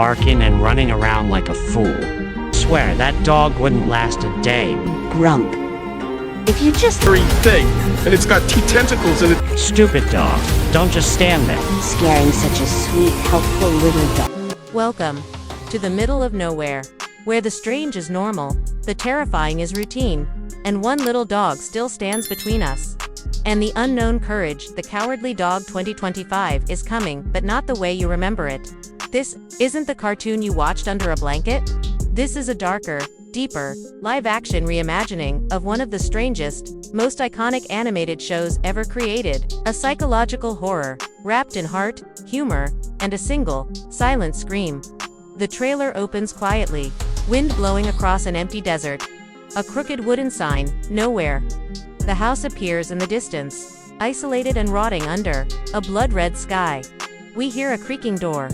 barking and running around like a fool. Swear, that dog wouldn't last a day. Grump. If you just Very thing, and it's got tentacles in it. Stupid dog. Don't just stand there. scaring such a sweet, helpful little dog. Welcome to the middle of nowhere, where the strange is normal, the terrifying is routine, and one little dog still stands between us. And the unknown courage, the cowardly dog 2025 is coming, but not the way you remember it. This isn't the cartoon you watched under a blanket. This is a darker, deeper, live-action reimagining of one of the strangest, most iconic animated shows ever created, a psychological horror, wrapped in heart, humor, and a single, silent scream. The trailer opens quietly, wind blowing across an empty desert. A crooked wooden sign, nowhere. The house appears in the distance, isolated and rotting under a blood-red sky. We hear a creaking door.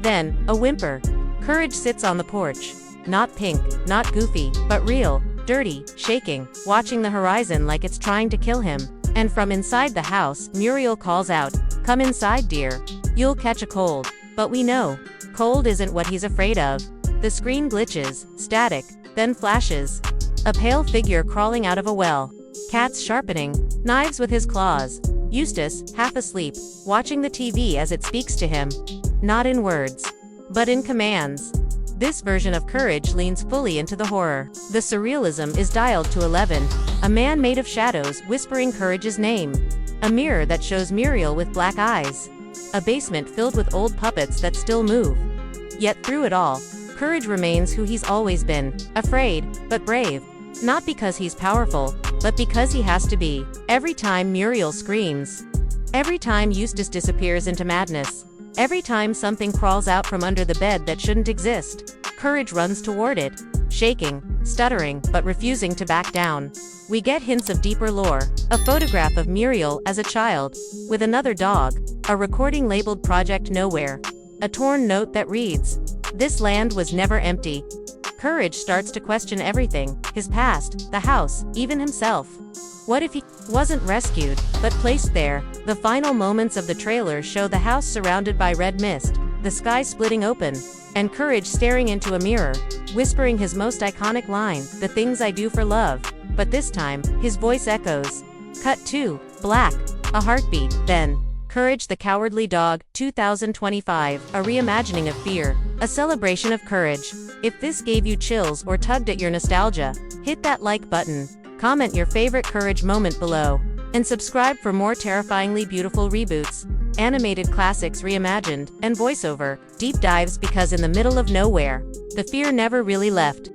Then, a whimper. Courage sits on the porch. Not pink, not goofy, but real, dirty, shaking, watching the horizon like it's trying to kill him. And from inside the house, Muriel calls out, "Come inside, dear. You'll catch a cold." But we know, cold isn't what he's afraid of. The screen glitches, static, then flashes. A pale figure crawling out of a well. Katz sharpening knives with his claws. Eustace, half asleep, watching the TV as it speaks to him. Not in words, but in commands. This version of Courage leans fully into the horror. The surrealism is dialed to 11. A man made of shadows whispering Courage's name. A mirror that shows Muriel with black eyes. A basement filled with old puppets that still move. Yet through it all, Courage remains who he's always been, afraid, but brave. Not because he's powerful, but because he has to be. Every time Muriel screams. Every time Eustace disappears into madness. Every time something crawls out from under the bed that shouldn't exist, Courage runs toward it, shaking, stuttering, but refusing to back down. We get hints of deeper lore, a photograph of Muriel as a child, with another dog, a recording labeled Project Nowhere, a torn note that reads, "This land was never empty." Courage starts to question everything, his past, the house, even himself. What if he wasn't rescued, but placed there? The final moments of the trailer show the house surrounded by red mist, the sky splitting open, and Courage staring into a mirror, whispering his most iconic line, "The things I do for love." But this time, his voice echoes. Cut to black, a heartbeat, then Courage the Cowardly Dog, 2025, a reimagining of fear, a celebration of courage. If this gave you chills or tugged at your nostalgia, hit that like button, comment your favorite Courage moment below, and subscribe for more terrifyingly beautiful reboots, animated classics reimagined, and voiceover deep dives, because in the middle of nowhere, the fear never really left.